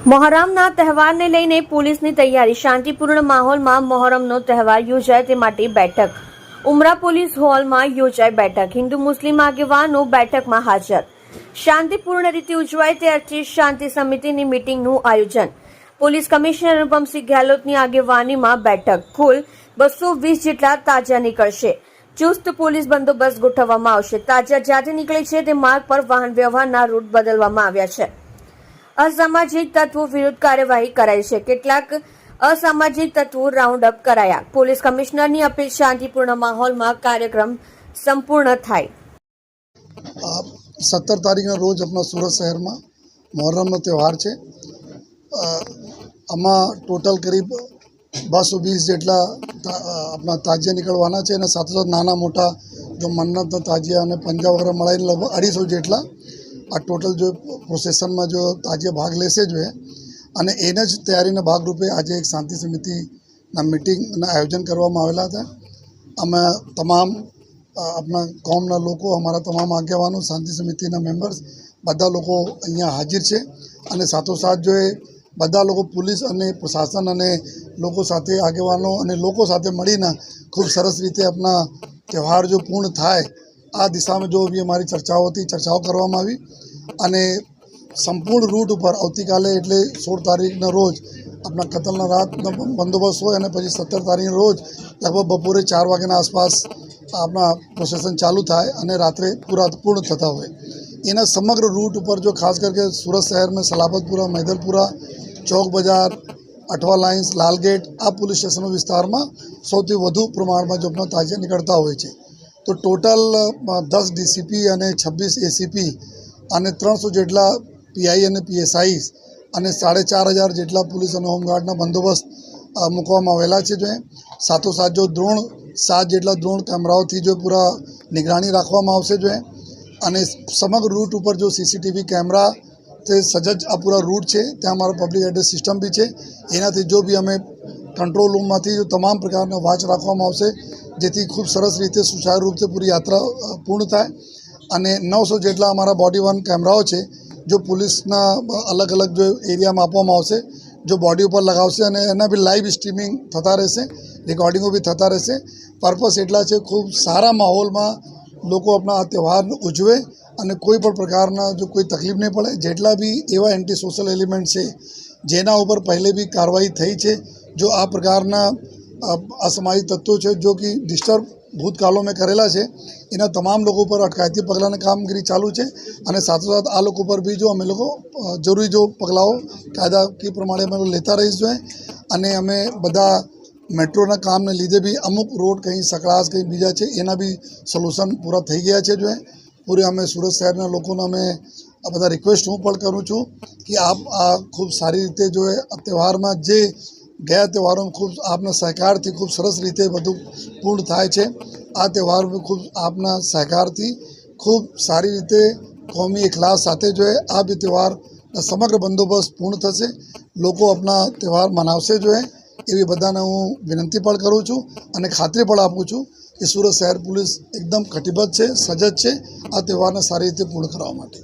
મોહરમના તહેવારને લઈને પોલીસની તૈયારી. શાંતિપૂર્ણ માહોલમાં મોહરમનો તહેવાર યોજાય તે માટે બેઠક. ઉમરા પોલીસ હોલમાં યોજાઈ બેઠક. હિન્દુ મુસ્લિમ આગેવાનો બેઠકમાં હાજર. શાંતિપૂર્ણ રીતે ઉજવાય તે અર્થે શાંતિ સમિતિની મીટિંગનું આયોજન. પોલીસ કમિશનર અનુપમસિંહ ગેહલોતની આગેવાનીમાં બેઠક. કુલ 220 જેટલા તાજિયા નીકળશે. ચુસ્ત પોલીસ બંદોબસ્ત ગોઠવવામાં આવશે. તાજિયા જ્યાંથી નીકળે છે તે માર્ગ પર વાહન વ્યવહારના રૂટ બદલવામાં આવ્યા છે. અસામાજિક તત્વો વિરુદ્ધ કાર્યવાહી કરાઈ છે. કેટલાક અસામાજિક તત્વો રાઉન્ડ અપ કરાયા. પોલીસ કમિશનરની અપીલ શાંતિપૂર્ણ માહોલમાં કાર્યક્રમ સંપૂર્ણ થાય. 17 તારીખના રોજ આપણા સુરત શહેરમાં મોહરમનો તહેવાર છે. આમાં ટોટલ કરીબ 220 જેટલા આપણા તાજિયા નીકળવાના છે અને સાથોસાથ નાના મોટા જો મન્નતના તાજિયા અને પંજા વગેરે મળીને લગભગ 250 જેટલા આ ટોટલ જો પ્રોસેસનમાં જો તાજિયા ભાગ લેશે જો અને એને જ તૈયારીના ભાગરૂપે આજે એક શાંતિ સમિતિના મિટિંગના આયોજન કરવામાં આવેલા હતા. અમે તમામ આપણા કોમના લોકો, અમારા તમામ આગેવાનો, શાંતિ સમિતિના મેમ્બર્સ બધા લોકો અહીંયા હાજર છે અને સાથોસાથ જો એ બધા લોકો પોલીસ અને પ્રશાસન અને લોકો સાથે આગેવાનો અને લોકો સાથે મળીને ખૂબ સરસ રીતે આપણા તહેવાર જો પૂર્ણ થાય આ દિશામાં જો બી અમારી ચર્ચાઓ કરવામાં આવી અને સંપૂર્ણ રૂટ ઉપર આવતીકાલે એટલે 16 તારીખના રોજ આપણા કતલના રાતનો બંદોબસ્ત હોય અને પછી 17 તારીખના રોજ લગભગ બપોરે 4 વાગ્યાના આસપાસ આપણા પ્રોસેસન ચાલુ થાય અને રાત્રે પૂર્ણ થતા હોય. એના સમગ્ર રૂટ ઉપર જો ખાસ કરકે સુરત શહેરમાં સલાબતપુરા, મૈદલપુરા, ચોક બજાર, અઠવા લાઇન્સ, લાલગેટ આ પોલીસ સ્ટેશન વિસ્તારમાં સૌથી વધુ પ્રમાણમાં જો આપણા તાજિયા નીકળતા હોય છે. તો ટોટલ 10 ડીસીપી અને 26 એસીપી અને 300 જેટલા પીઆઈ અને પીએસઆઈ અને 4500 જેટલા પોલીસ અને હોમગાર્ડના બંદોબસ્ત મૂકવામાં આવેલા છે. જો સાથોસાથ જો 7 જેટલા ડ્રોન કેમેરાઓથી જો પૂરા નિગરાની રાખવામાં આવશે જો અને સમગ્ર રૂટ ઉપર જો સીસીટીવી કેમેરા તે સજ્જ આ પૂરા રૂટ છે. ત્યાં અમારા પબ્લિક એડ્રેસ સિસ્ટમ બી છે. એનાથી જો બી અમે કંટ્રોલ રૂમમાંથી જો તમામ પ્રકારના વોચ રાખવામાં આવશે જેથી ખૂબ સરસ રીતે સુચારુ રૂપથી પૂરી યાત્રા પૂર્ણ થાય. અને 900 જેટલા અમારા બોડી વન કેમેરાઓ છે જો પોલીસના અલગ અલગ જો એરિયામાં આપવામાં આવશે જો બોડી ઉપર લગાવશે અને એના બી લાઈવ સ્ટ્રીમિંગ થતા રહેશે, રેકોર્ડિંગો બી થતા રહેશે. પર્પસ એટલા છે ખૂબ સારા માહોલમાં લોકો આપણા આ તહેવાર ઉજવે અને કોઈ પણ પ્રકારના જો કોઈ તકલીફ નહીં પડે. જેટલા બી એવા એન્ટી સોશિયલ એલિમેન્ટ છે જેના ઉપર પહેલે બી કાર્યવાહી થઈ છે, જો આ પ્રકારના અસામાજિક તત્વો છે જો કે ડિસ્ટર્બ ભૂતકાળો મેં કરેલા છે એના તમામ લોકો પર અટકાયતી પગલાંની કામગીરી ચાલુ છે અને સાથોસાથ આ લોકો પર બી જો અમે લોકો જરૂરી જો પગલાઓ કાયદાકીય પ્રમાણે અમે લેતા રહીશું. અને અમે બધા મેટ્રોના કામને લીધે બી અમુક રોડ કંઈ સકળાશ કંઈ બીજા છે એના બી સોલ્યુશન પૂરા થઈ ગયા છે. જો પૂરે અમે સુરત શહેરના લોકોને અમે આ બધા રિક્વેસ્ટ હું પણ કરું છું કે આપ આ ખૂબ સારી રીતે જો આ તહેવારમાં જે ગયા તહેવારોમાં ખૂબ આપના સહકારથી ખૂબ સરસ રીતે બધું પૂર્ણ થાય છે. આ તહેવાર ખૂબ આપના સહકારથી ખૂબ સારી રીતે કોમી ઇખલાસ સાથે જો આ બી તહેવાર સમગ્ર બંદોબસ્ત પૂર્ણ થશે. લોકો આપણા તહેવાર મનાવશે જો એવી બધાને હું વિનંતી પણ કરું છું અને ખાતરી પણ આપું છું કે સુરત શહેર પોલીસ એકદમ કટિબદ્ધ છે, સજ્જ છે આ તહેવારને સારી રીતે પૂર્ણ કરવા માટે.